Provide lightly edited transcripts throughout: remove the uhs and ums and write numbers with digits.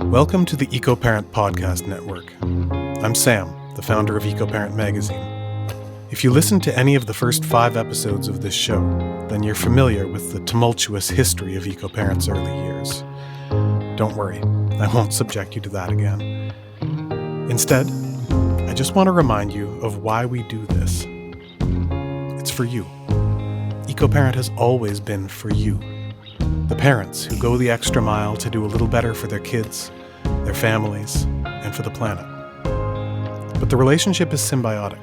Welcome to the EcoParent Podcast Network. I'm Sam, the founder of EcoParent Magazine. If you listened to any of the first 5 episodes of this show, then you're familiar with the tumultuous history of EcoParent's early years. Don't worry, I won't subject you to that again. Instead, I just want to remind you of why we do this. It's for you. EcoParent has always been for you. The parents who go the extra mile to do a little better for their kids, their families, and for the planet. But the relationship is symbiotic.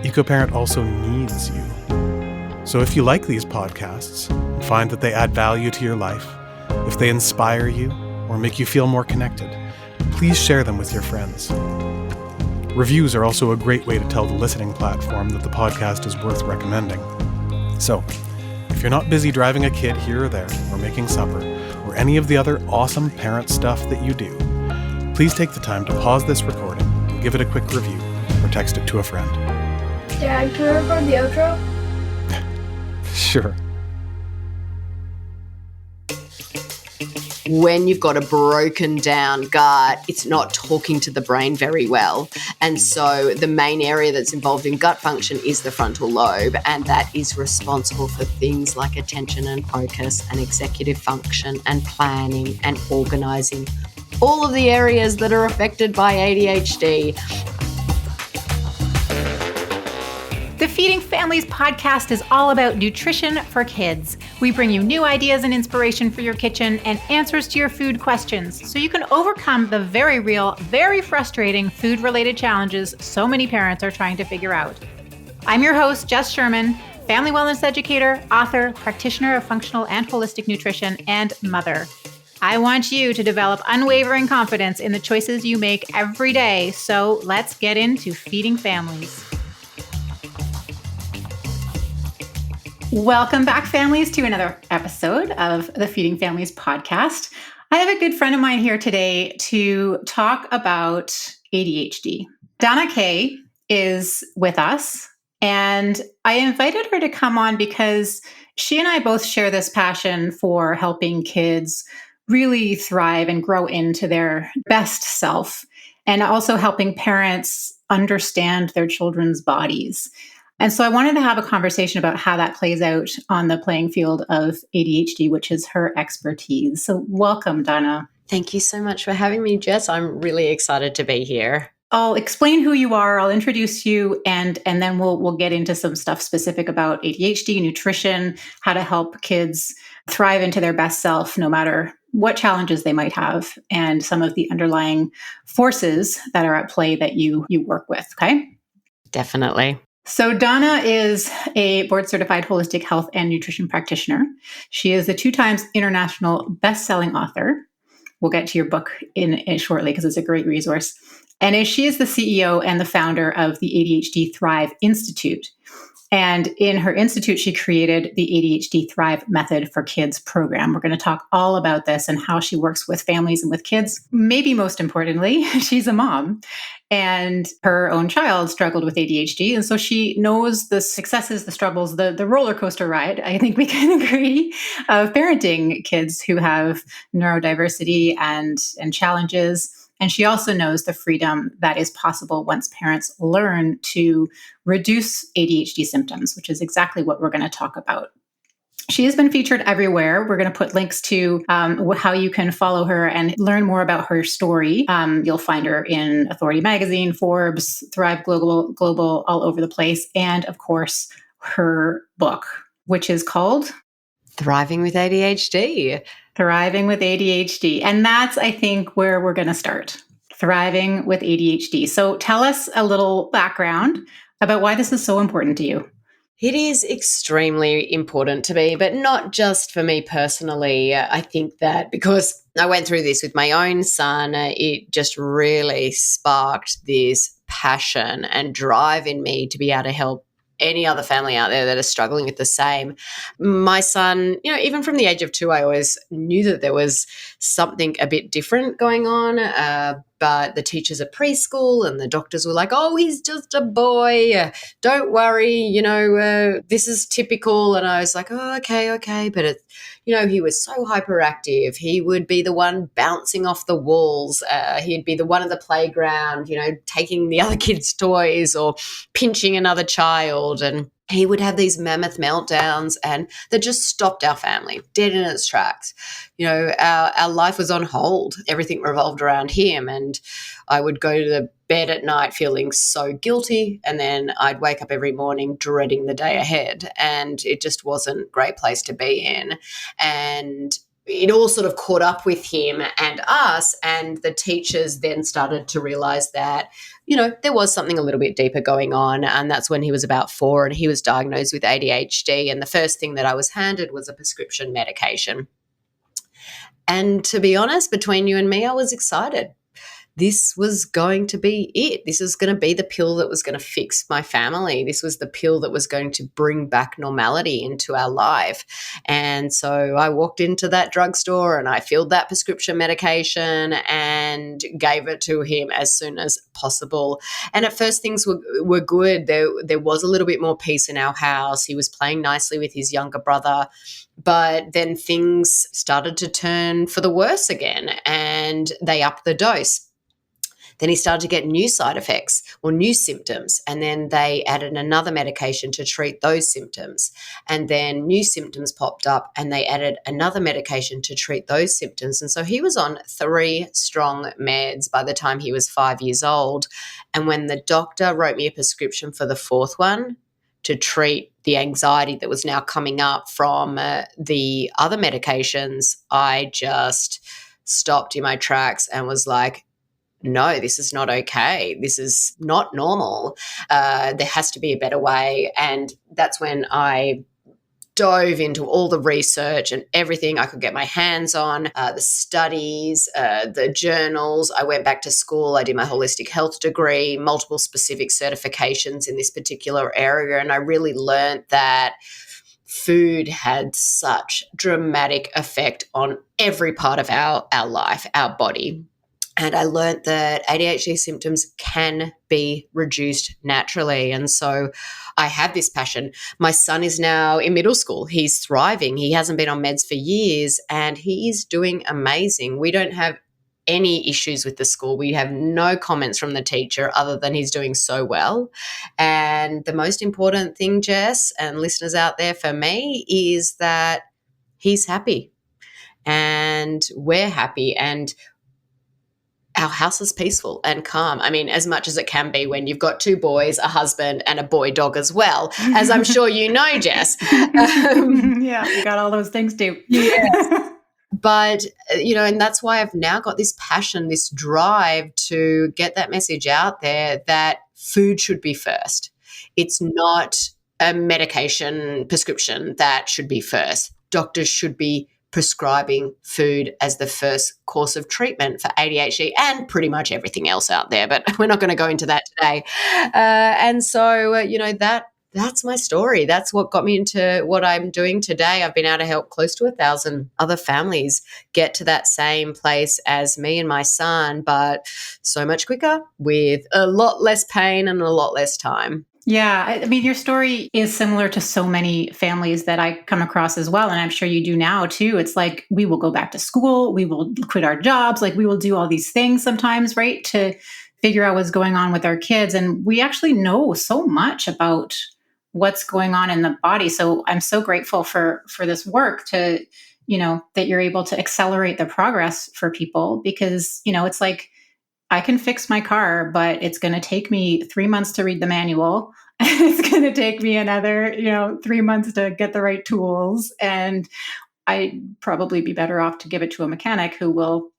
EcoParent also needs you. So if you like these podcasts and find that they add value to your life, if they inspire you or make you feel more connected, please share them with your friends. Reviews are also a great way to tell the listening platform that the podcast is worth recommending. So, if you're not busy driving a kid here or there, or making supper, or any of the other awesome parent stuff that you do, please take the time to pause this recording and give it a quick review, or text it to a friend. Dad, can we record the outro? Sure. When you've got a broken down gut, it's not talking to the brain very well. And so the main area that's involved in gut function is the frontal lobe, and that is responsible for things like attention and focus and executive function and planning and organizing, all of the areas that are affected by ADHD. The Feeding Families podcast is all about nutrition for kids. We bring you new ideas and inspiration for your kitchen and answers to your food questions so you can overcome the very real, very frustrating food-related challenges so many parents are trying to figure out. I'm your host, Jess Sherman, family wellness educator, author, practitioner of functional and holistic nutrition, and mother. I want you to develop unwavering confidence in the choices you make every day, so let's get into Feeding Families. Welcome back, families, to another episode of the Feeding Families podcast. I have a good friend of mine here today to talk about ADHD. Dana Kay is with us, and I invited her to come on because she and I both share this passion for helping kids really thrive and grow into their best self, and also helping parents understand their children's bodies. And so I wanted to have a conversation about how that plays out on the playing field of ADHD, which is her expertise. So welcome, Dana. Thank you so much for having me, Jess. I'm really excited to be here. I'll explain who you are, I'll introduce you, and then we'll get into some stuff specific about ADHD, nutrition, how to help kids thrive into their best self, no matter what challenges they might have, and some of the underlying forces that are at play that you work with, okay? Definitely. So Dana is a board-certified holistic health and nutrition practitioner. She is a 2 times international best-selling author. We'll get to your book in shortly because it's a great resource. And she is the CEO and the founder of the ADHD Thrive Institute. And in her institute, she created the ADHD Thrive Method for Kids program. We're going to talk all about this and how she works with families and with kids. Maybe most importantly, she's a mom, and her own child struggled with ADHD. And so she knows the successes, the struggles, the roller coaster ride, I think we can agree, of parenting kids who have neurodiversity and challenges. And she also knows the freedom that is possible once parents learn to reduce ADHD symptoms, which is exactly what we're going to talk about. She has been featured everywhere. We're going to put links to how you can follow her and learn more about her story. You'll find her in Authority Magazine, Forbes, Thrive Global, all over the place. And of course, her book, which is called Thriving with ADHD. Thriving with ADHD. And that's, I think, where we're going to start. Thriving with ADHD. So tell us a little background about why this is so important to you. It is extremely important to me, but not just for me personally. I think that because I went through this with my own son, it just really sparked this passion and drive in me to be able to help any other family out there that are struggling with the same. My son, even from the age of 2, I always knew that there was something a bit different going on. But the teachers at preschool and the doctors were like, oh, he's just a boy. Don't worry, this is typical. And I was like, oh, okay. But he was so hyperactive. He would be the one bouncing off the walls. He'd be the one at the playground, taking the other kids' toys or pinching another child. And he would have these mammoth meltdowns, and that just stopped our family dead in its tracks. Our life was on hold. Everything revolved around him. And I would go to the bed at night feeling so guilty, and then I'd wake up every morning dreading the day ahead. And it just wasn't a great place to be in. And it all sort of caught up with him and us, and the teachers then started to realize that, there was something a little bit deeper going on. And that's when he was about 4 and he was diagnosed with ADHD. And the first thing that I was handed was a prescription medication. And to be honest, between you and me, I was excited. This was going to be it. This was going to be the pill that was going to fix my family. This was the pill that was going to bring back normality into our life. And so I walked into that drugstore and I filled that prescription medication and gave it to him as soon as possible. And at first things were good. There was a little bit more peace in our house. He was playing nicely with his younger brother. But then things started to turn for the worse again, and they upped the dose. Then he started to get new side effects or new symptoms, and then they added another medication to treat those symptoms. And then new symptoms popped up, and they added another medication to treat those symptoms. And so he was on 3 strong meds by the time he was 5 years old. And when the doctor wrote me a prescription for the 4th one to treat the anxiety that was now coming up from the other medications, I just stopped in my tracks and was like, no, this is not okay. This is not normal. There has to be a better way. And that's when I dove into all the research and everything I could get my hands on, the studies, the journals. I went back to school. I did my holistic health degree, multiple specific certifications in this particular area. And I really learned that food had such dramatic effect on every part of our life, our body. And I learned that ADHD symptoms can be reduced naturally. And so I have this passion. My son is now in middle school. He's thriving. He hasn't been on meds for years, and he is doing amazing. We don't have any issues with the school. We have no comments from the teacher other than he's doing so well. And the most important thing, Jess, and listeners out there, for me, is that he's happy and we're happy, and our house is peaceful and calm. I mean, as much as it can be when you've got 2 boys, a husband, and a boy dog as well, as I'm sure you know, Jess. Yeah, you got all those things too. Yes. But, and that's why I've now got this passion, this drive to get that message out there that food should be first. It's not a medication prescription that should be first. Doctors should be prescribing food as the first course of treatment for ADHD and pretty much everything else out there, but we're not going to go into that today. And so, that's my story. That's what got me into what I'm doing today. I've been able to help close to 1,000 other families get to that same place as me and my son, but so much quicker with a lot less pain and a lot less time. Yeah. I mean, your story is similar to so many families that I come across as well. And I'm sure you do now too. It's like, we will go back to school. We will quit our jobs. Like, we will do all these things sometimes, right, to figure out what's going on with our kids. And we actually know so much about what's going on in the body. So I'm so grateful for this work to, that you're able to accelerate the progress for people, because, it's like, I can fix my car, but it's going to take me 3 months to read the manual. It's going to take me another, 3 months to get the right tools. And I'd probably be better off to give it to a mechanic who will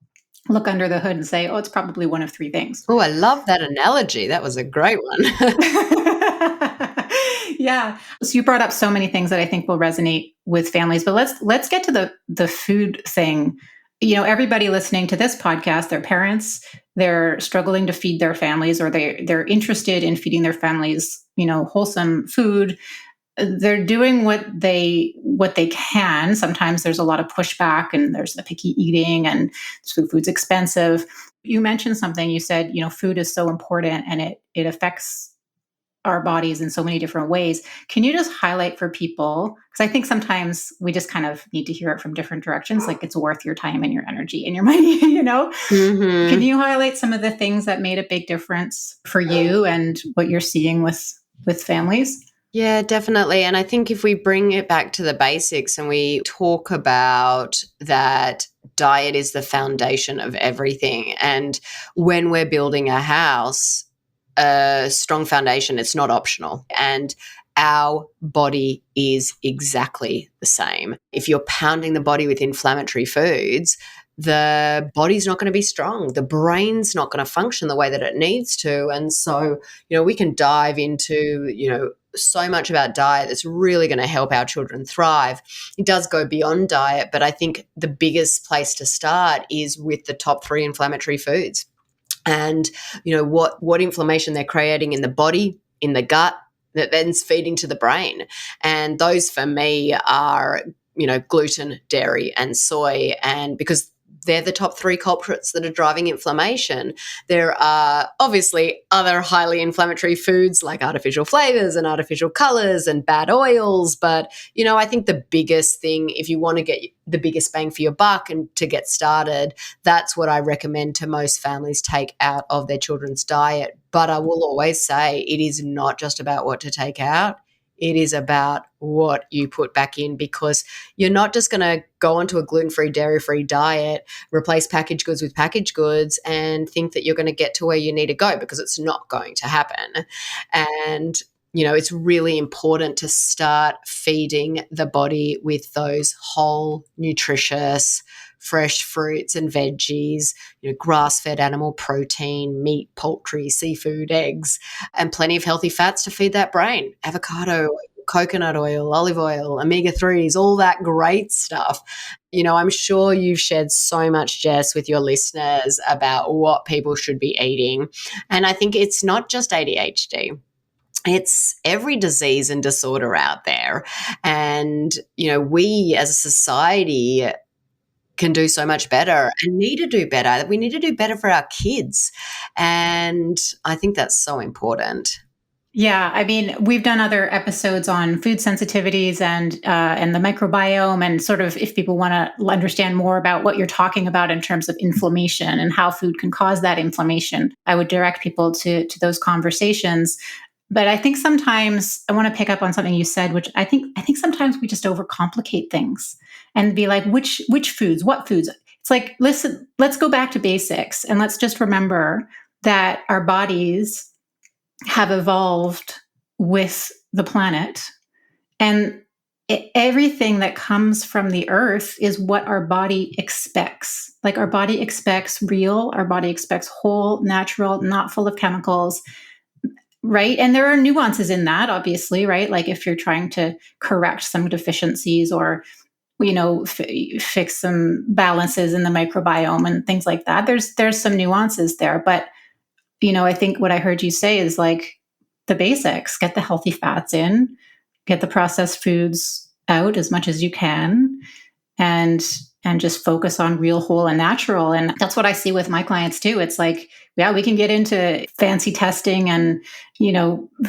look under the hood and say, oh, it's probably one of 3 things. Oh, I love that analogy. That was a great one. Yeah. So you brought up so many things that I think will resonate with families, but let's get to the food thing. Everybody listening to this podcast, their parents, they're struggling to feed their families, or they're interested in feeding their families, wholesome food. They're doing what they can. Sometimes there's a lot of pushback, and there's the picky eating, and food's expensive. You mentioned something. You said, food is so important, and it affects our bodies in so many different ways. Can you just highlight for people, because I think sometimes we just kind of need to hear it from different directions, like it's worth your time and your energy and your money, Can you highlight some of the things that made a big difference for you and what you're seeing with families? Yeah, definitely. And I think if we bring it back to the basics and we talk about that diet is the foundation of everything. And when we're building a house, a strong foundation, it's not optional. And our body is exactly the same. If you're pounding the body with inflammatory foods, the body's not going to be strong. The brain's not going to function the way that it needs to. And so, we can dive into, so much about diet that's really going to help our children thrive. It does go beyond diet, but I think the biggest place to start is with the top 3 inflammatory foods. And, what inflammation they're creating in the body, in the gut, that then's feeding to the brain. And those for me are, gluten, dairy, and soy. And because they're the top 3 culprits that are driving inflammation. There are obviously other highly inflammatory foods like artificial flavors and artificial colors and bad oils. But, I think the biggest thing, if you want to get the biggest bang for your buck and to get started, that's what I recommend to most families take out of their children's diet. But I will always say it is not just about what to take out. It is about what you put back in, because you're not just going to go onto a gluten-free, dairy-free diet, replace packaged goods with packaged goods and think that you're going to get to where you need to go, because it's not going to happen. And, it's really important to start feeding the body with those whole, nutritious, fresh fruits and veggies, grass-fed animal protein, meat, poultry, seafood, eggs, and plenty of healthy fats to feed that brain. Avocado, coconut oil, olive oil, omega-3s, all that great stuff. I'm sure you've shared so much, Jess, with your listeners about what people should be eating. And I think it's not just ADHD. It's every disease and disorder out there. And, we as a society can do so much better and need to do better. We need to do better for our kids. And I think that's so important. Yeah, I mean, we've done other episodes on food sensitivities and the microbiome, and sort of if people want to understand more about what you're talking about in terms of inflammation and how food can cause that inflammation, I would direct people to those conversations. But I think sometimes I want to pick up on something you said, which I think sometimes we just overcomplicate things and be like, which foods, what foods? It's like, listen, let's go back to basics and let's just remember that our bodies have evolved with the planet, and everything that comes from the earth is what our body expects. Like our body expects real, our body expects whole, natural, not full of chemicals. Right. And there are nuances in that, obviously, right? Like if you're trying to correct some deficiencies or, fix some balances in the microbiome and things like that, there's some nuances there. But, I think what I heard you say is like the basics: get the healthy fats in, get the processed foods out as much as you can, and just focus on real, whole, and natural. And that's what I see with my clients too. It's like, yeah, we can get into fancy testing and,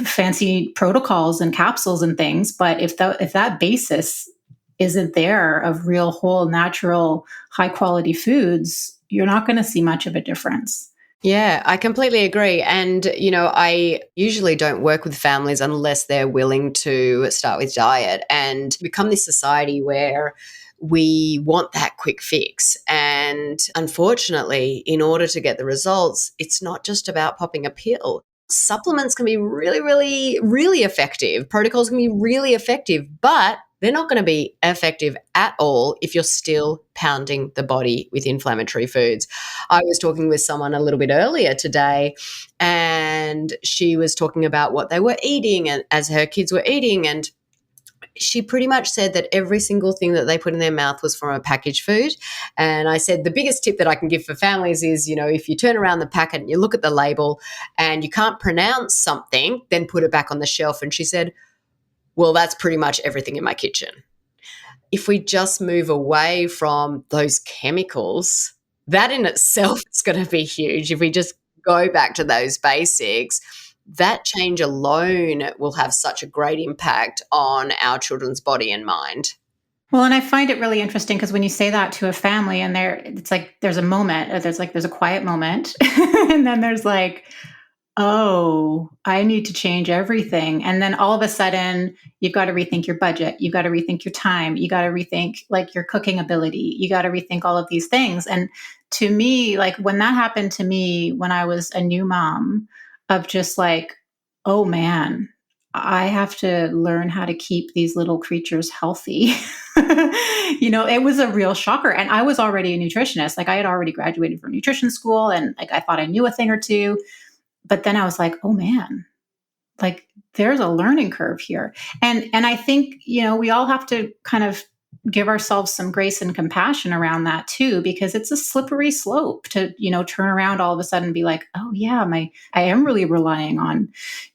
fancy protocols and capsules and things. But if that basis isn't there of real, whole, natural, high quality foods, you're not going to see much of a difference. Yeah, I completely agree. And, I usually don't work with families unless they're willing to start with diet and become this society where we want that quick fix. And unfortunately, in order to get the results, it's not just about popping a pill. Supplements can be really, really, really effective. Protocols can be really effective, but they're not going to be effective at all if you're still pounding the body with inflammatory foods. I was talking with someone a little bit earlier today, and she was talking about what they were eating and as her kids were eating, and she pretty much said that every single thing that they put in their mouth was from a packaged food. And I said, the biggest tip that I can give for families is, if you turn around the packet and you look at the label and you can't pronounce something, then put it back on the shelf. And she said, well, that's pretty much everything in my kitchen. If we just move away from those chemicals, that in itself is going to be huge. If we just go back to those basics, that change alone will have such a great impact on our children's body and mind. Well, and I find it really interesting because when you say that to a family and it's like there's a moment, there's a quiet moment, and then there's like, oh, I need to change everything. And then all of a sudden, you've got to rethink your budget. You've got to rethink your time. You got to rethink like your cooking ability. You got to rethink all of these things. And to me, like when that happened to me when I was a new mom, of just like, oh man, I have to learn how to keep these little creatures healthy. It was a real shocker. And I was already a nutritionist. Like I had already graduated from nutrition school and like I thought I knew a thing or two. But then I was like, oh man, like there's a learning curve here. And I think, we all have to kind of give ourselves some grace and compassion around that too, because it's a slippery slope to, turn around all of a sudden and be like, oh yeah, I am really relying on,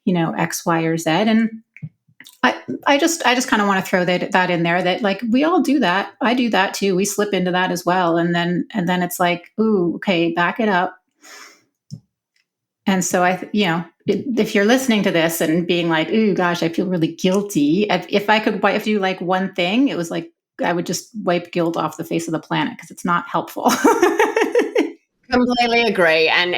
X, Y, or Z. And I just kind of want to throw that in there that like, we all do that. I do that too. We slip into that as well. And then it's like, ooh, okay, back it up. And so if you're listening to this and being like, ooh, gosh, I feel really guilty. If I could do like one thing, it was like, I would just wipe guilt off the face of the planet because it's not helpful. Completely agree. And,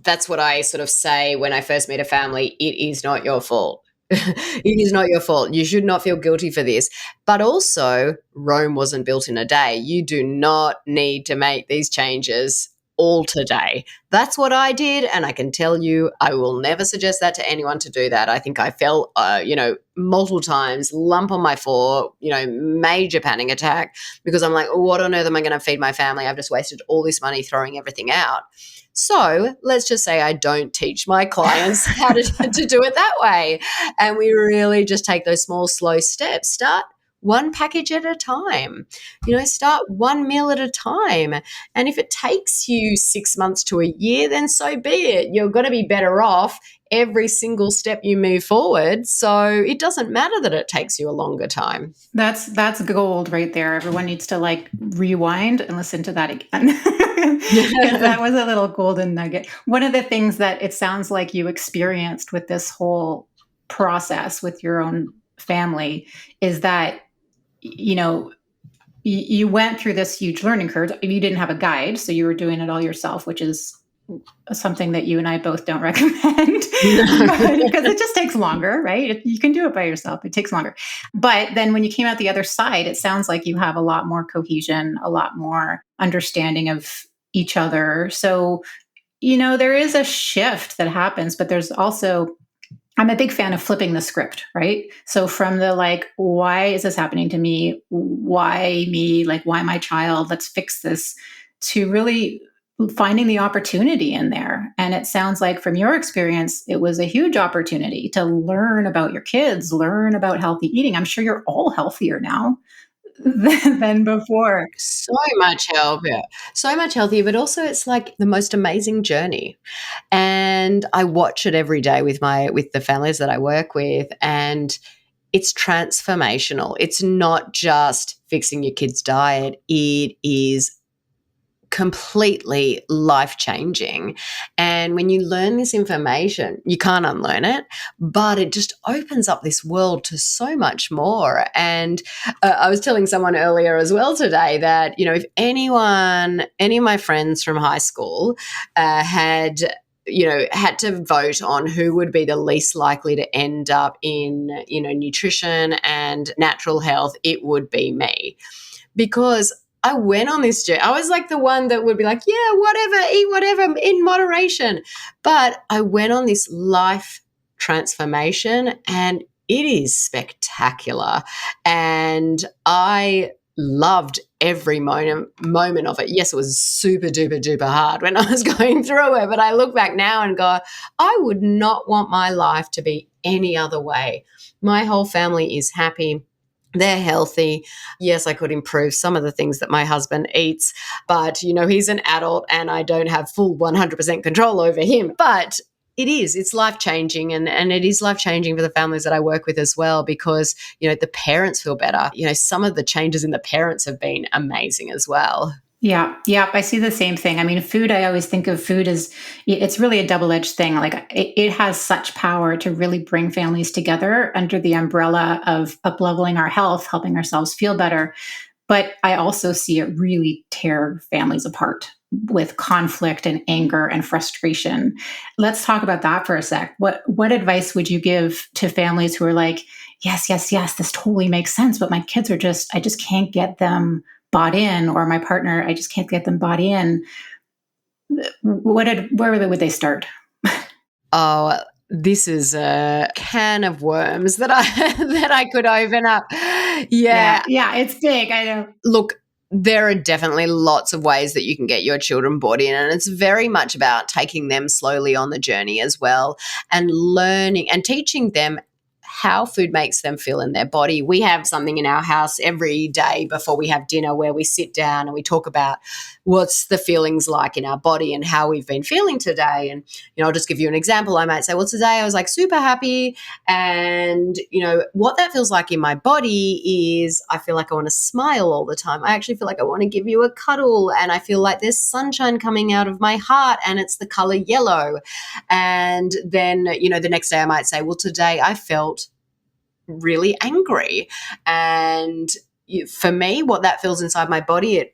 that's what I sort of say when I first meet a family. It is not your fault. It is not your fault. You should not feel guilty for this. But also, Rome wasn't built in a day. You do not need to make these changes all today. That's what I did. And I can tell you, I will never suggest that to anyone to do that. I think I felt, multiple times, lump on my floor, major panic attack because I'm like, what on earth am I going to feed my family? I've just wasted all this money throwing everything out. So let's just say I don't teach my clients how to do it that way. And we really just take those small, slow steps. Start one package at a time, start one meal at a time. And if it takes you 6 months to a year, then so be it. You're going to be better off every single step you move forward. So it doesn't matter that it takes you a longer time. That's gold right there. Everyone needs to like rewind and listen to that again. That was a little golden nugget. One of the things that it sounds like you experienced with this whole process with your own family is that you went through this huge learning curve. You didn't have a guide, so you were doing it all yourself, which is something that you and I both don't recommend because it just takes longer, right? You can do it by yourself. It takes longer. But then when you came out the other side, it sounds like you have a lot more cohesion, a lot more understanding of each other. So, there is a shift that happens, but there's also, I'm a big fan of flipping the script, right? So from the like, why is this happening to me? Why me? Like, why my child? Let's fix this, to really finding the opportunity in there. And it sounds like from your experience, it was a huge opportunity to learn about your kids, learn about healthy eating. I'm sure you're all healthier now than before. So much healthier, but also it's like the most amazing journey. And I watch it every day with the families that I work with, and it's transformational. It's not just fixing your kid's diet. It is completely life-changing. And when you learn this information, you can't unlearn it, but it just opens up this world to so much more. And I was telling someone earlier as well today that, if any of my friends from high school had to vote on who would be the least likely to end up in, nutrition and natural health, it would be me. Because I went on this journey. I was like the one that would be like, yeah, whatever, eat whatever in moderation. But I went on this life transformation and it is spectacular. And I loved every moment of it. Yes, it was super duper duper hard when I was going through it, but I look back now and go, I would not want my life to be any other way. My whole family is happy. They're healthy. Yes, I could improve some of the things that my husband eats, but, he's an adult and I don't have full 100% control over him. But it's life-changing and it is life-changing for the families that I work with as well because, the parents feel better. Some of the changes in the parents have been amazing as well. Yeah. Yeah. I see the same thing. I mean, food, I always think of food as it's really a double-edged thing. Like it has such power to really bring families together under the umbrella of up-leveling our health, helping ourselves feel better. But I also see it really tear families apart with conflict and anger and frustration. Let's talk about that for a sec. What advice would you give to families who are like, yes, yes, yes, this totally makes sense, but my kids are I just can't get them bought in, or my partner, I just can't get them bought in. Where would they start? Oh, this is a can of worms that I that I could open up. Yeah. Yeah, it's big. I know. Look, there are definitely lots of ways that you can get your children bought in, and it's very much about taking them slowly on the journey as well, and learning and teaching them how food makes them feel in their body. We have something in our house every day before we have dinner where we sit down and we talk about what's the feelings like in our body and how we've been feeling today. And, I'll just give you an example. I might say, well, today I was like super happy. And, what that feels like in my body is I feel like I want to smile all the time. I actually feel like I want to give you a cuddle, and I feel like there's sunshine coming out of my heart and it's the color yellow. And then, the next day I might say, well, today I felt really angry. And for me, what that feels inside my body,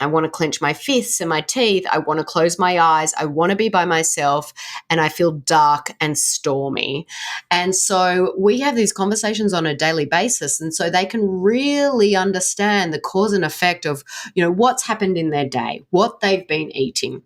I want to clench my fists and my teeth. I want to close my eyes. I want to be by myself, and I feel dark and stormy. And so we have these conversations on a daily basis. And so they can really understand the cause and effect of, what's happened in their day, what they've been eating.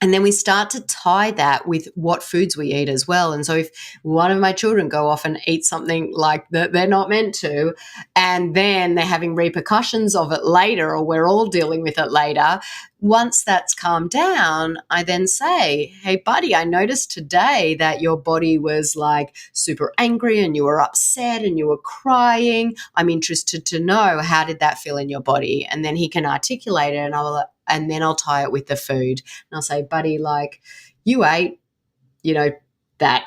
And then we start to tie that with what foods we eat as well. And so if one of my children go off and eat something like that they're not meant to, and then they're having repercussions of it later, or we're all dealing with it later, once that's calmed down, I then say, hey, buddy, I noticed today that your body was like super angry and you were upset and you were crying. I'm interested to know, how did that feel in your body? And then he can articulate it, and then I'll tie it with the food. And I'll say, buddy, like you ate, that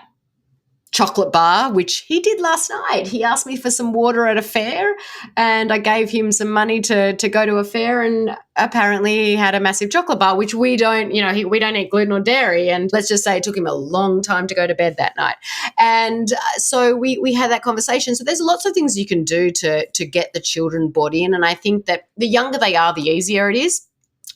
chocolate bar, which he did last night. He asked me for some water at a fair, and I gave him some money to go to a fair, and apparently he had a massive chocolate bar, which we don't, we don't eat gluten or dairy. And let's just say it took him a long time to go to bed that night. And so we had that conversation. So there's lots of things you can do to get the children bought in. And I think that the younger they are, the easier it is.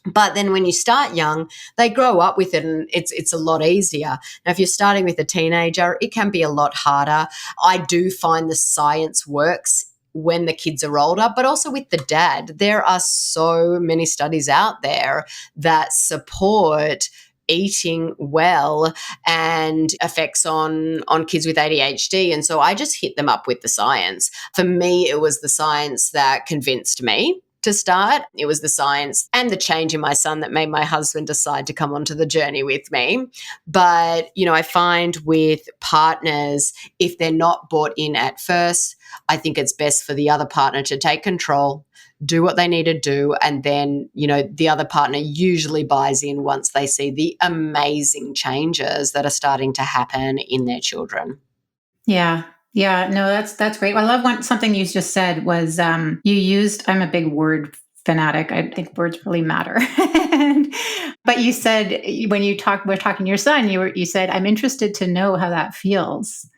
But then when you start young, they grow up with it, and it's a lot easier. Now, if you're starting with a teenager, it can be a lot harder. I do find the science works when the kids are older, but also with the dad. There are so many studies out there that support eating well and effects on kids with ADHD. And so I just hit them up with the science. For me, it was the science that convinced me to start. It was the science and the change in my son that made my husband decide to come onto the journey with me. But, I find with partners, if they're not bought in at first, I think it's best for the other partner to take control, do what they need to do, and then, the other partner usually buys in once they see the amazing changes that are starting to happen in their children. Yeah. Yeah, no, that's great. I love something you just said was you used, I'm a big word fanatic. I think words really matter. But you said when we're talking to your son, you said, I'm interested to know how that feels.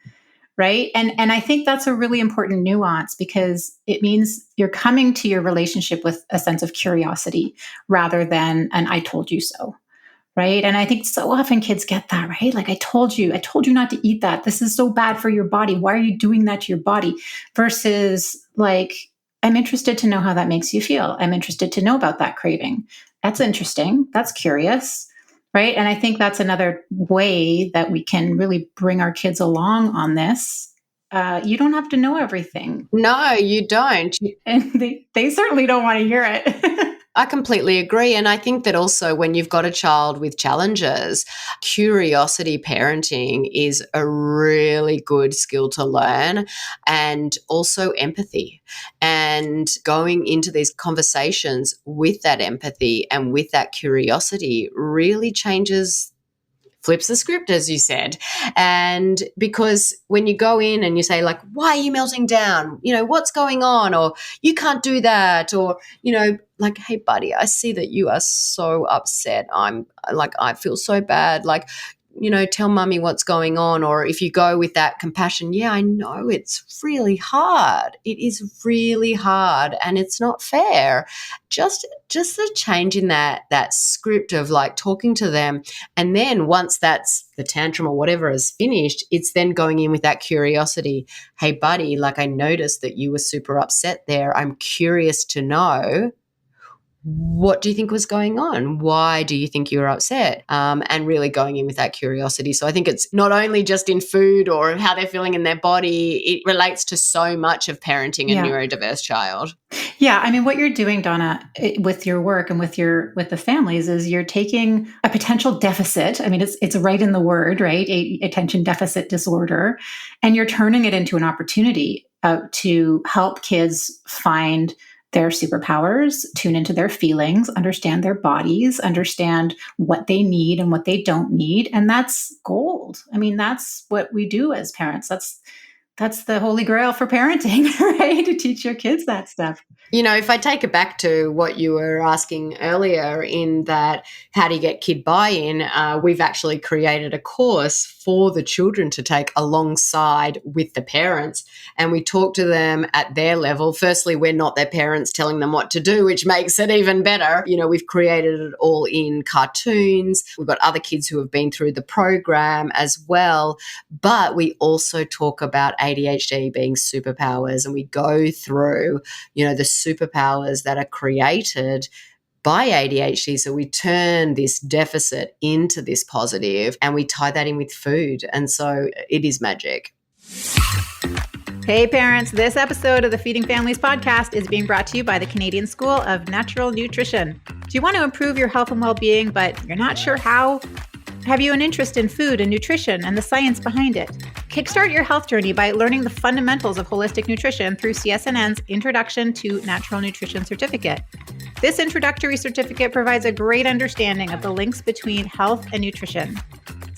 Right. And I think that's a really important nuance, because it means you're coming to your relationship with a sense of curiosity rather than an I told you so. Right. And I think so often kids get that, right? Like, I told you not to eat that. This is so bad for your body. Why are you doing that to your body? Versus like, I'm interested to know how that makes you feel. I'm interested to know about that craving. That's interesting. That's curious. Right. And I think that's another way that we can really bring our kids along on this. You don't have to know everything. No, you don't. And they certainly don't want to hear it. I completely agree. And I think that also when you've got a child with challenges, curiosity parenting is a really good skill to learn, and also empathy. And going into these conversations with that empathy and with that curiosity really changes flips the script, as you said. And because when you go in and you say, like, why are you melting down? What's going on? Or you can't do that. Or, like, hey, buddy, I see that you are so upset. I feel so bad. Like, tell mummy what's going on. Or if you go with that compassion, yeah, I know it's really hard. It is really hard and it's not fair. Just the change in that script of like talking to them. And then once that's the tantrum or whatever is finished, it's then going in with that curiosity. Hey, buddy, like I noticed that you were super upset there. I'm curious to know, what do you think was going on? Why do you think you were upset? And really going in with that curiosity. So I think it's not only just in food or how they're feeling in their body, it relates to so much of parenting a neurodiverse child. Yeah. I mean, what you're doing, Donna, with your work and with the families is you're taking a potential deficit. I mean, it's right in the word, right? Attention deficit disorder. And you're turning it into an opportunity to help kids find their superpowers, tune into their feelings, understand their bodies, understand what they need and what they don't need. And that's gold. I mean, that's what we do as parents. That's the holy grail for parenting, right? To teach your kids that stuff. If I take it back to what you were asking earlier in that, how do you get kid buy-in? We've actually created a course for the children to take alongside with the parents. And we talk to them at their level. Firstly, we're not their parents telling them what to do, which makes it even better. We've created it all in cartoons. We've got other kids who have been through the program as well. But we also talk about ADHD being superpowers, and we go through, the superpowers that are created by ADHD. So we turn this deficit into this positive and we tie that in with food. And so it is magic. Hey parents, this episode of the Feeding Families podcast is being brought to you by the Canadian School of Natural Nutrition. Do you want to improve your health and well-being, but you're not sure how? Have you an interest in food and nutrition and the science behind it? Kickstart your health journey by learning the fundamentals of holistic nutrition through CSNN's Introduction to Natural Nutrition Certificate. This introductory certificate provides a great understanding of the links between health and nutrition.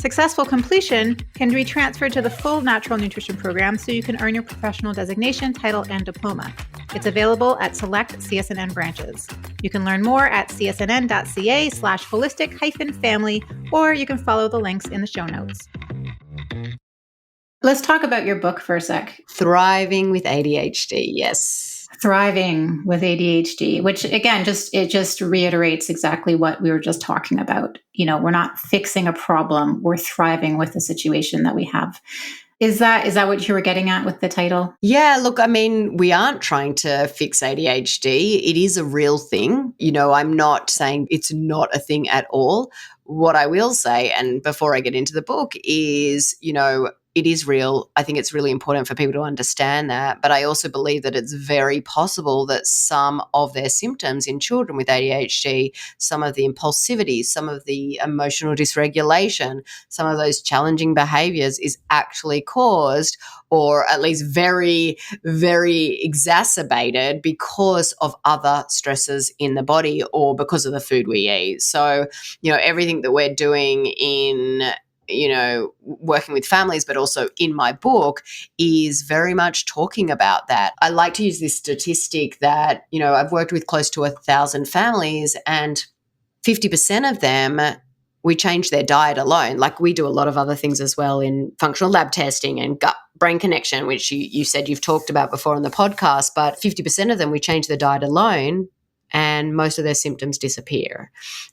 Successful completion can be transferred to the full natural nutrition program so you can earn your professional designation, title, and diploma. It's available at select CSNN branches. You can learn more at csnn.ca/holistic-family, or you can follow the links in the show notes. Let's talk about your book for a sec. Thriving with ADHD, yes. Thriving with ADHD, which again, it just reiterates exactly what we were just talking about. We're not fixing a problem, we're thriving with the situation that we have. Is that what you were getting at with the title? Yeah, look, I mean, we aren't trying to fix ADHD. It is a real thing. I'm not saying it's not a thing at all. What I will say, and before I get into the book, is, it is real. I think it's really important for people to understand that. But I also believe that it's very possible that some of their symptoms in children with ADHD, some of the impulsivity, some of the emotional dysregulation, some of those challenging behaviors is actually caused, or at least very, very exacerbated because of other stresses in the body or because of the food we eat. So, everything that we're doing in working with families, but also in my book, is very much talking about that. I like to use this statistic that, I've worked with close to 1,000 families, and 50% of them, we change their diet alone. Like, we do a lot of other things as well in functional lab testing and gut-brain connection, which you said you've talked about before on the podcast, but 50% of them, we change their diet alone, and most of their symptoms disappear,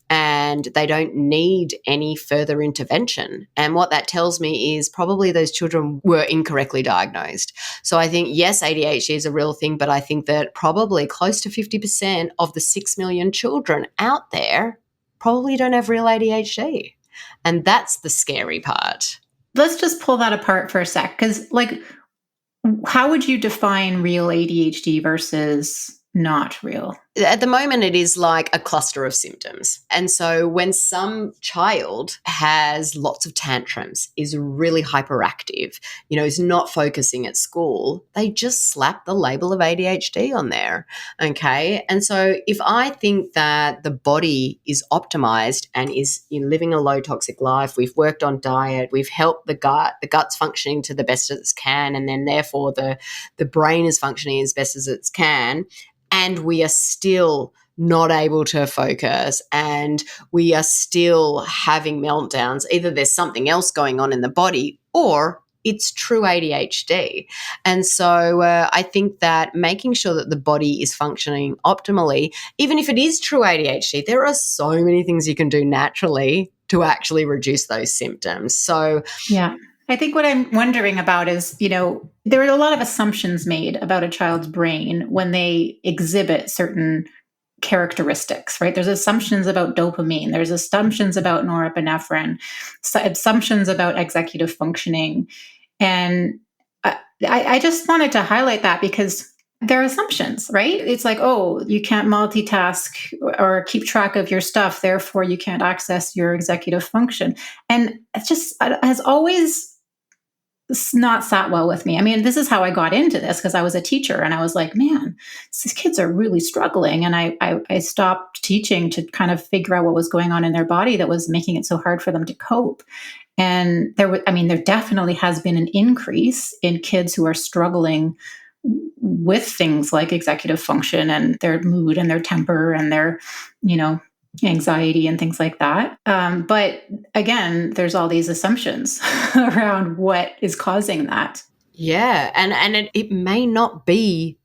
and they don't need any further intervention. And what that tells me is probably those children were incorrectly diagnosed. So I think, yes, ADHD is a real thing, but I think that probably close to 50% of the 6 million children out there probably don't have real ADHD. And that's the scary part. Let's just pull that apart for a sec, because how would you define real ADHD versus not real? at the moment, it is like a cluster of symptoms. And so when some child has lots of tantrums, is really hyperactive, is not focusing at school, they just slap the label of ADHD on there. Okay. And so if I think that the body is optimized and is living a low toxic life, we've worked on diet, we've helped the gut's functioning to the best as it can, and then therefore the brain is functioning as best as it can, and we are still not able to focus and we are still having meltdowns, either there's something else going on in the body or it's true ADHD. And so I think that making sure that the body is functioning optimally, even if it is true ADHD, there are so many things you can do naturally to actually reduce those symptoms. So yeah. I think what I'm wondering about is, there are a lot of assumptions made about a child's brain when they exhibit certain characteristics, right? There's assumptions about dopamine. There's assumptions about norepinephrine, assumptions about executive functioning. And I just wanted to highlight that because they're assumptions, right? It's like, oh, you can't multitask or keep track of your stuff, therefore you can't access your executive function. And it has always not sat well with me. I mean, this is how I got into this because I was a teacher and I was like, man, these kids are really struggling. And I stopped teaching to kind of figure out what was going on in their body that was making it so hard for them to cope. And there definitely has been an increase in kids who are struggling with things like executive function and their mood and their temper and their, anxiety and things like that. But again, there's all these assumptions around what is causing that. Yeah. And it may not be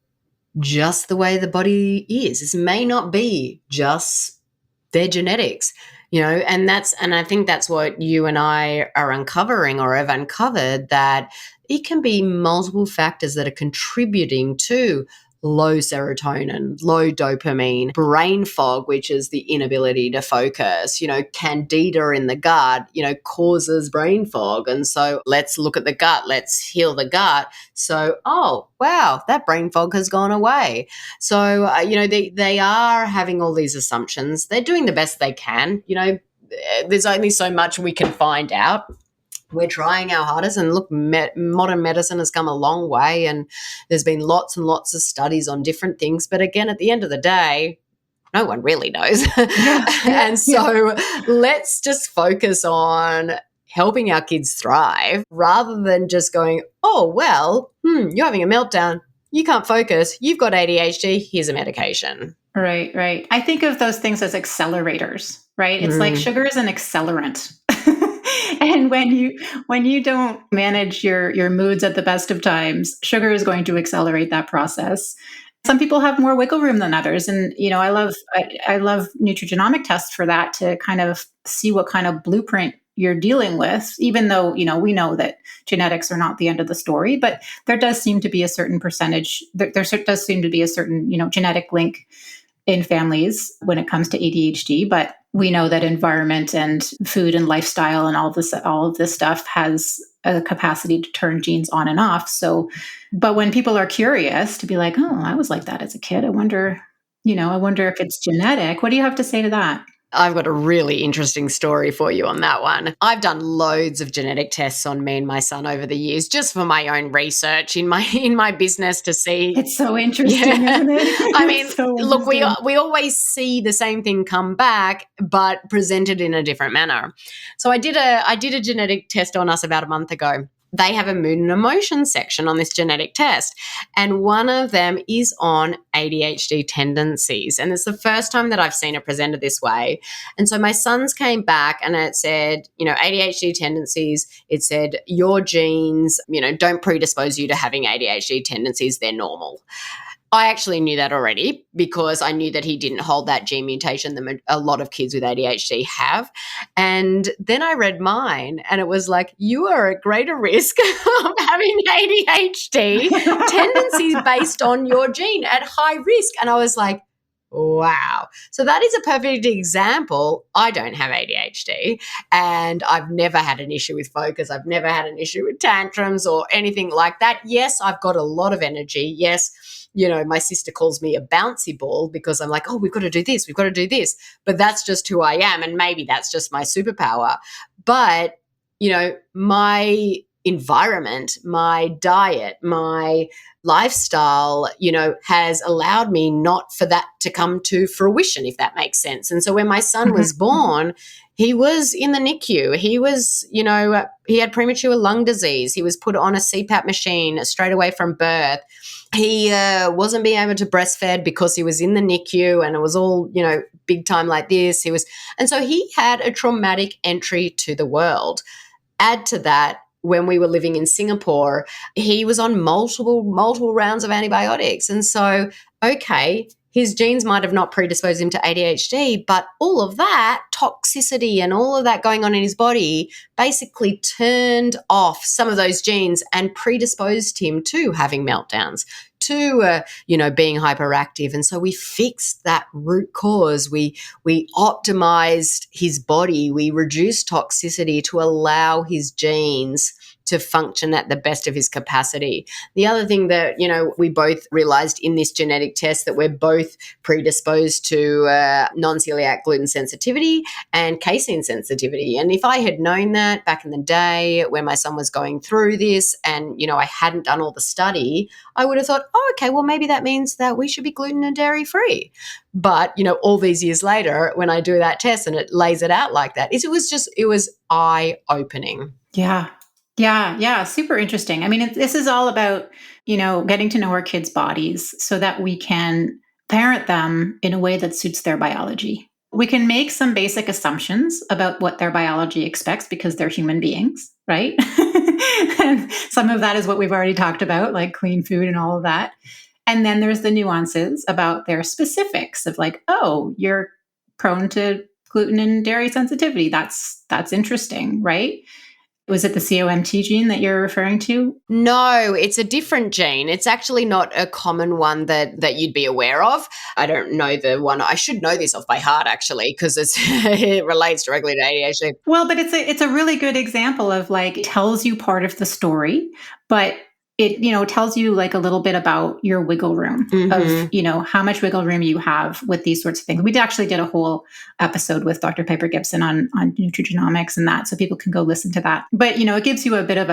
just the way the body is. It may not be just their genetics, and I think that's what you and I are uncovering or have uncovered, that it can be multiple factors that are contributing to low serotonin, low dopamine, brain fog, which is the inability to focus, candida in the gut, causes brain fog. And so let's look at the gut, let's heal the gut. So, oh, wow, that brain fog has gone away. So, they are having all these assumptions. They're doing the best they can. There's only so much we can find out. We're trying our hardest, and look, modern medicine has come a long way, and there's been lots and lots of studies on different things. But again, at the end of the day, no one really knows. And so let's just focus on helping our kids thrive rather than just going, oh, well, you're having a meltdown. You can't focus. You've got ADHD. Here's a medication. Right. I think of those things as accelerators, right? It's like sugar is an accelerant. And when you don't manage your moods at the best of times, sugar is going to accelerate that process. Some people have more wiggle room than others. And, I love nutrigenomic tests for that, to kind of see what kind of blueprint you're dealing with, even though, we know that genetics are not the end of the story, but there does seem to be a certain percentage, there does seem to be a certain, genetic link in families when it comes to ADHD. But we know that environment and food and lifestyle and all of this stuff has a capacity to turn genes on and off. So, but when people are curious to be like, oh, I was like that as a kid, I wonder if it's genetic. What do you have to say to that? I've got a really interesting story for you on that one. I've done loads of genetic tests on me and my son over the years, just for my own research in my business to see. It's so interesting, isn't it? I mean, look, we always see the same thing come back, but presented in a different manner. So I did a genetic test on us about a month ago. They have a mood and emotion section on this genetic test, and one of them is on ADHD tendencies. And it's the first time that I've seen it presented this way. And so my sons came back and it said, ADHD tendencies, it said your genes, don't predispose you to having ADHD tendencies, they're normal. I actually knew that already because I knew that he didn't hold that gene mutation that a lot of kids with ADHD have. And then I read mine and it was like, you are at greater risk of having ADHD tendencies based on your gene, at high risk. And I was like, wow. So that is a perfect example. I don't have ADHD and I've never had an issue with focus. I've never had an issue with tantrums or anything like that. Yes, I've got a lot of energy. Yes, my sister calls me a bouncy ball because I'm like, oh, we've got to do this, we've got to do this. But that's just who I am. And maybe that's just my superpower. But, my environment, my diet, my lifestyle, has allowed me not for that to come to fruition, if that makes sense. And so when my son was born, he was in the NICU. He was, he had premature lung disease. He was put on a CPAP machine straight away from birth. He wasn't being able to breastfeed because he was in the NICU, and it was all, big time like this. And so he had a traumatic entry to the world. Add to that, when we were living in Singapore, he was on multiple rounds of antibiotics. And so, okay, his genes might have not predisposed him to ADHD, but all of that toxicity and all of that going on in his body basically turned off some of those genes and predisposed him to having meltdowns, to being hyperactive. And so we fixed that root cause. We optimized his body. We reduced toxicity to allow his genes to function at the best of his capacity. The other thing that, we both realized in this genetic test, that we're both predisposed to non-celiac gluten sensitivity and casein sensitivity. And if I had known that back in the day when my son was going through this and, I hadn't done all the study, I would have thought, oh, okay, well, maybe that means that we should be gluten and dairy free. But, all these years later, when I do that test and it lays it out like that, it was eye-opening. Yeah. Yeah. Super interesting. I mean, this is all about, getting to know our kids' bodies so that we can parent them in a way that suits their biology. We can make some basic assumptions about what their biology expects because they're human beings, right? And some of that is what we've already talked about, like clean food and all of that. And then there's the nuances about their specifics of like, oh, you're prone to gluten and dairy sensitivity. That's interesting, right? Was it the COMT gene that you're referring to? No, it's a different gene. It's actually not a common one that you'd be aware of. I don't know the one. I should know this off by heart, actually, because it relates directly to ADHD. Well, but it's a really good example of like, it tells you part of the story, but it, tells you like a little bit about your wiggle room of, how much wiggle room you have with these sorts of things. We actually did a whole episode with Dr. Piper Gibson on nutrigenomics and that, so people can go listen to that. But, it gives you a bit of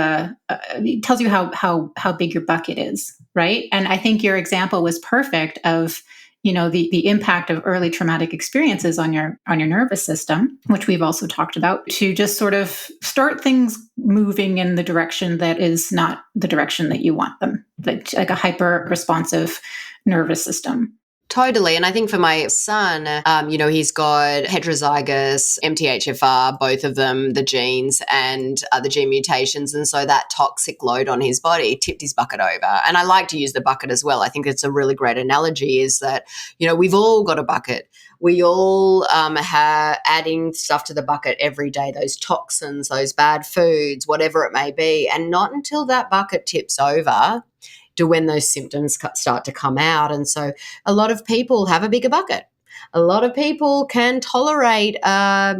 it tells you how big your bucket is, right? And I think your example was perfect of, the impact of early traumatic experiences on your nervous system, which we've also talked about, to just sort of start things moving in the direction that is not the direction that you want them, like a hyper responsive nervous system. Totally. And I think for my son, he's got heterozygous MTHFR, both of them, the genes and the gene mutations. And so that toxic load on his body tipped his bucket over. And I like to use the bucket as well. I think it's a really great analogy is that, we've all got a bucket. We all have adding stuff to the bucket every day, those toxins, those bad foods, whatever it may be. And not until that bucket tips over to when those symptoms start to come out. And so a lot of people have a bigger bucket. A lot of people can tolerate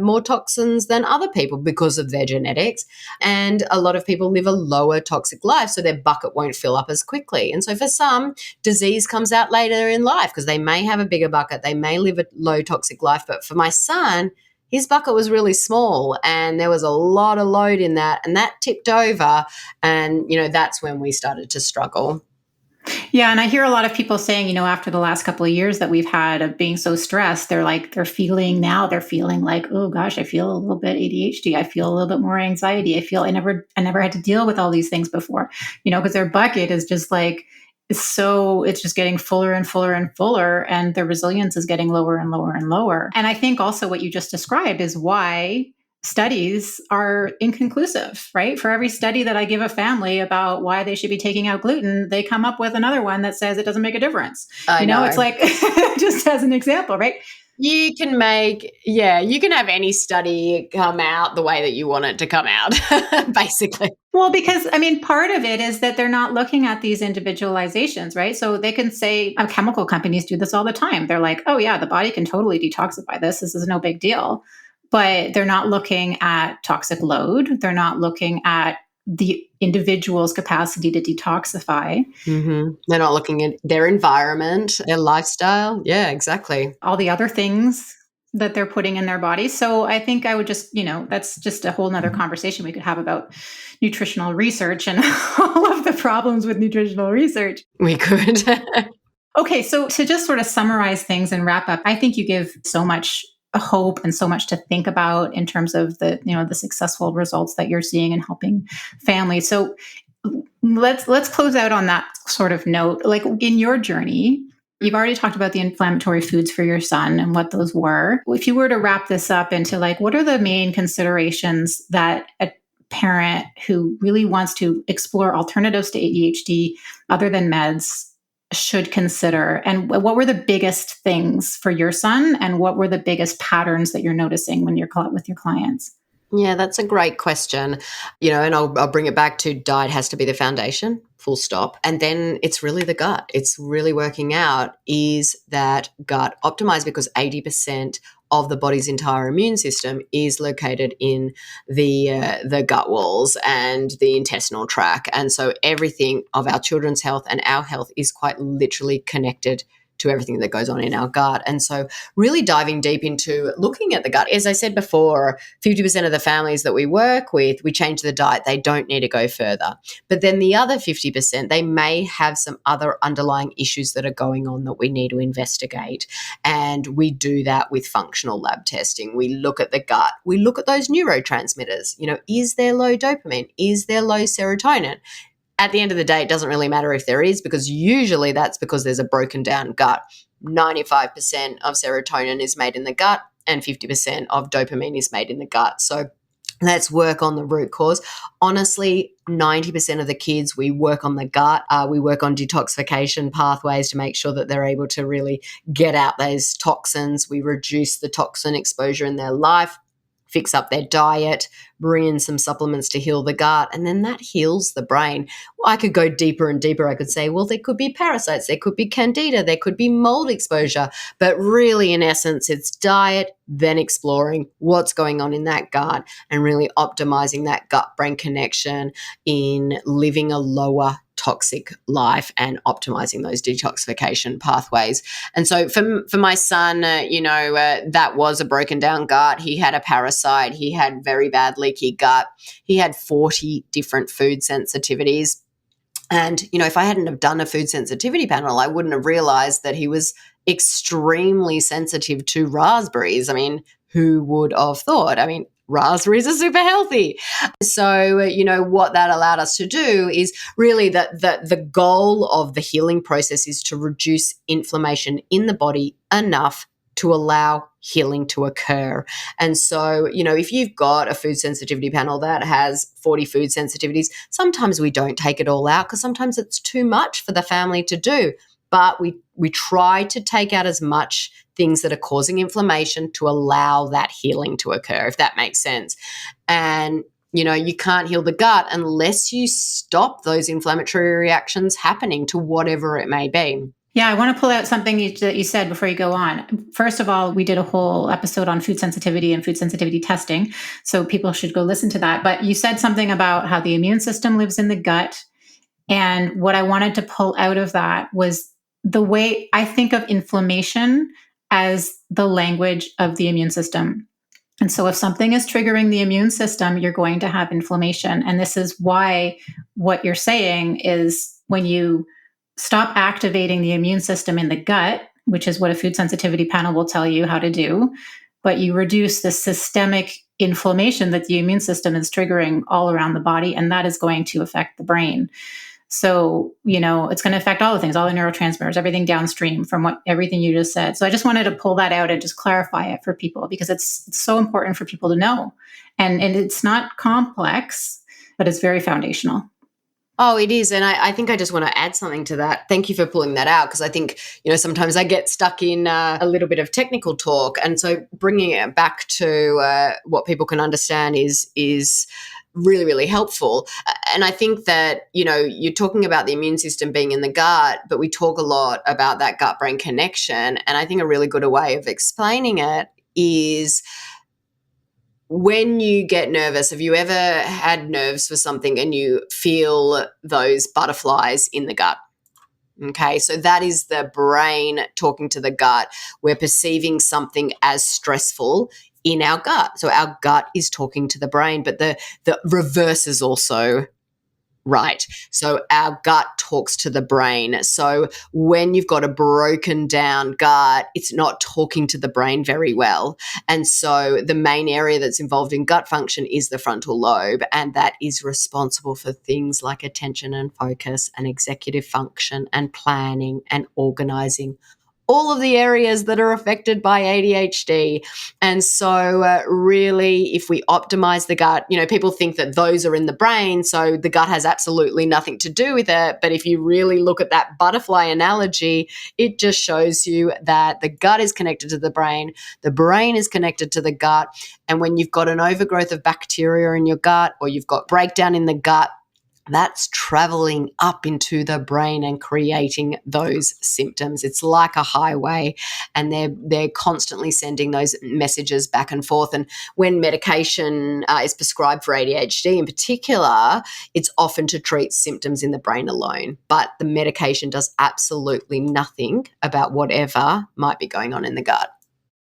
more toxins than other people because of their genetics. And a lot of people live a lower toxic life, so their bucket won't fill up as quickly. And so for some, disease comes out later in life because they may have a bigger bucket. They may live a low toxic life. But for my son, his bucket was really small and there was a lot of load in that, and that tipped over. And, that's when we started to struggle. Yeah. And I hear a lot of people saying, after the last couple of years that we've had of being so stressed, they're feeling like, oh gosh, I feel a little bit ADHD. I feel a little bit more anxiety. I never had to deal with all these things before, because their bucket is just like, it's just getting fuller and fuller and fuller, and their resilience is getting lower and lower and lower. And I think also what you just described is why studies are inconclusive, right? For every study that I give a family about why they should be taking out gluten, they come up with another one that says it doesn't make a difference. I know. It's like, just as an example, right? You can have any study come out the way that you want it to come out, basically. Well, because, part of it is that they're not looking at these individualizations, right? So they can say, chemical companies do this all the time. They're like, oh yeah, the body can totally detoxify this. This is no big deal. But they're not looking at toxic load. They're not looking at the individual's capacity to detoxify. They're not looking at their environment, their lifestyle. Yeah, exactly. All the other things that they're putting in their body. So I think I would just, that's just a whole nother conversation we could have about nutritional research and all of the problems with nutritional research. We could. Okay, so to just sort of summarize things and wrap up, I think you give so much hope and so much to think about in terms of the successful results that you're seeing in helping families. So let's close out on that sort of note. Like in your journey, you've already talked about the inflammatory foods for your son and what those were. If you were to wrap this up into like, what are the main considerations that a parent who really wants to explore alternatives to ADHD other than meds should consider? And what were the biggest things for your son? And what were the biggest patterns that you're noticing when you're with your clients? Yeah, that's a great question. And I'll bring it back to diet has to be the foundation, full stop. And then it's really the gut. It's really working out, is that gut optimized, because 80% of the body's entire immune system is located in the gut walls and the intestinal tract. And so everything of our children's health and our health is quite literally connected to everything that goes on in our gut. And so really diving deep into looking at the gut. As I said before, 50% of the families that we work with, we change the diet. They don't need to go further. But then the other 50%, they may have some other underlying issues that are going on that we need to investigate. And we do that with functional lab testing. We look at the gut. We look at those neurotransmitters. Is there low dopamine? Is there low serotonin? At the end of the day, it doesn't really matter if there is, because usually that's because there's a broken down gut. 95% of serotonin is made in the gut and 50% of dopamine is made in the gut. So let's work on the root cause. Honestly, 90% of the kids, we work on the gut. We work on detoxification pathways to make sure that they're able to really get out those toxins. We reduce the toxin exposure in their life, fix up their diet, bring in some supplements to heal the gut, and then that heals the brain. I could go deeper and deeper. I could say, well, there could be parasites, there could be candida, there could be mold exposure, but really in essence, it's diet, then exploring what's going on in that gut and really optimizing that gut-brain connection in living a lower toxic life and optimizing those detoxification pathways. And so for my son, that was a broken down gut. He had a parasite. He had very bad leaky gut. He had 40 different food sensitivities. And, if I hadn't have done a food sensitivity panel, I wouldn't have realized that he was extremely sensitive to raspberries. I mean, who would have thought? I mean, raspberries are super healthy. So, what that allowed us to do is really the goal of the healing process is to reduce inflammation in the body enough to allow healing to occur. And so, if you've got a food sensitivity panel that has 40 food sensitivities, sometimes we don't take it all out because sometimes it's too much for the family to do. But we try to take out as much things that are causing inflammation to allow that healing to occur, if that makes sense. And, you can't heal the gut unless you stop those inflammatory reactions happening to whatever it may be. Yeah, I want to pull out something that you said before you go on. First of all, we did a whole episode on food sensitivity and food sensitivity testing, so people should go listen to that. But you said something about how the immune system lives in the gut. And what I wanted to pull out of that was the way I think of inflammation as the language of the immune system. And so if something is triggering the immune system, you're going to have inflammation. And this is why what you're saying is when you stop activating the immune system in the gut, which is what a food sensitivity panel will tell you how to do, but you reduce the systemic inflammation that the immune system is triggering all around the body, and that is going to affect the brain. So, it's going to affect all the things, all the neurotransmitters, everything downstream from everything you just said. So I just wanted to pull that out and just clarify it for people because it's so important for people to know. And it's not complex, but it's very foundational. Oh, it is. And I think I just want to add something to that. Thank you for pulling that out because I think, sometimes I get stuck in a little bit of technical talk. And so bringing it back to what people can understand is really, really helpful. And I think that, you're talking about the immune system being in the gut, but we talk a lot about that gut-brain connection. And I think a really good way of explaining it is when you get nervous, have you ever had nerves for something and you feel those butterflies in the gut? Okay, so that is the brain talking to the gut. We're perceiving something as stressful in our gut. So our gut is talking to the brain, but the reverse is also right. So our gut talks to the brain. So when you've got a broken down gut, it's not talking to the brain very well. And so the main area that's involved in gut function is the frontal lobe, and that is responsible for things like attention and focus and executive function and planning and organizing, all of the areas that are affected by ADHD. And so really, if we optimize the gut, people think that those are in the brain, so the gut has absolutely nothing to do with it. But if you really look at that butterfly analogy, it just shows you that the gut is connected to the brain is connected to the gut. And when you've got an overgrowth of bacteria in your gut, or you've got breakdown in the gut, that's traveling up into the brain and creating those symptoms. It's like a highway, and they're constantly sending those messages back and forth. And when medication is prescribed for ADHD in particular, it's often to treat symptoms in the brain alone. But the medication does absolutely nothing about whatever might be going on in the gut.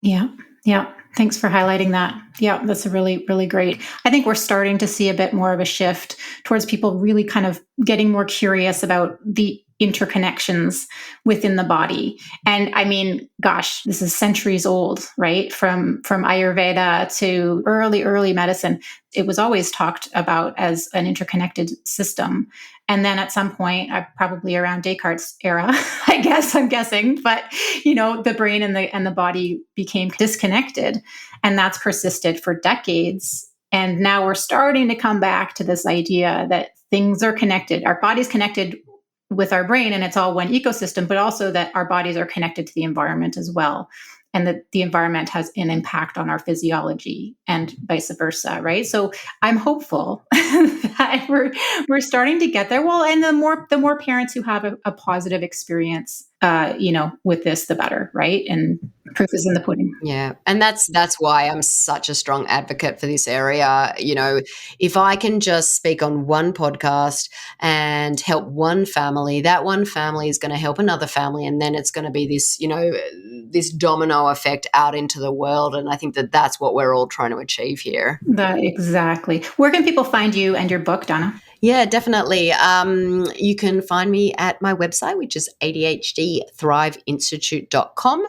Yeah. Yeah. Thanks for highlighting that. Yeah, that's a really, really great. I think we're starting to see a bit more of a shift towards people really kind of getting more curious about the interconnections within the body. And I mean, gosh, this is centuries old, right? From Ayurveda to early medicine. It was always talked about as an interconnected system. And then at some point, probably around Descartes' era, I'm guessing, but the brain and the body became disconnected, and that's persisted for decades. And now we're starting to come back to this idea that things are connected. Our body's connected with our brain, and it's all one ecosystem, but also that our bodies are connected to the environment as well, and that the environment has an impact on our physiology and vice versa, right? So I'm hopeful that we're starting to get there. Well, and the more parents who have a positive experience, with this, the better, right? And proof is in the pudding. Yeah, and that's why I'm such a strong advocate for this area. If I can just speak on one podcast and help one family, that one family is going to help another family, and then it's going to be this, this domino effect out into the world. And I think that that's what we're all trying to achieve here. Exactly. Where can people find you and your book, Donna? Yeah, definitely. You can find me at my website, which is ADHD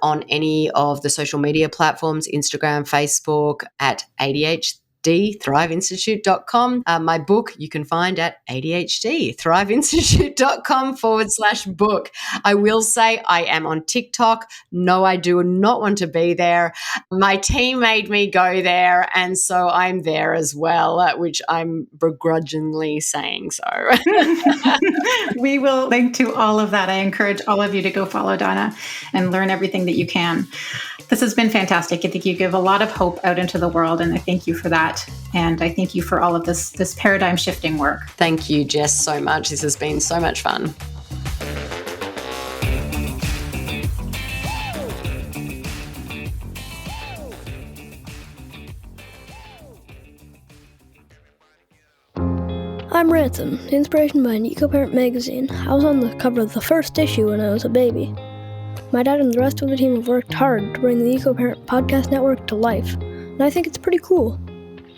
on any of the social media platforms, Instagram, Facebook, at ADHDThriveInstitute.com. My book you can find at ADHDThriveInstitute.com/book. I will say I am on TikTok. No, I do not want to be there. My team made me go there, and so I'm there as well, which I'm begrudgingly saying so. We will link to all of that. I encourage all of you to go follow Donna and learn everything that you can. This has been fantastic. I think you give a lot of hope out into the world, and I thank you for that. And I thank you for all of this paradigm shifting work. Thank you, Jess, so much. This has been so much fun. I'm Ransom, inspiration behind EcoParent magazine. I was on the cover of the first issue when I was a baby. My dad and the rest of the team have worked hard to bring the EcoParent podcast network to life, and I think it's pretty cool.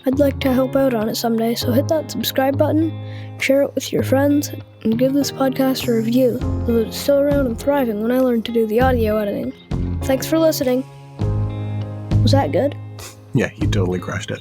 I'd like to help out on it someday, so hit that subscribe button, share it with your friends, and give this podcast a review so that it's still around and thriving when I learn to do the audio editing. Thanks for listening. Was that good? Yeah, you totally crushed it.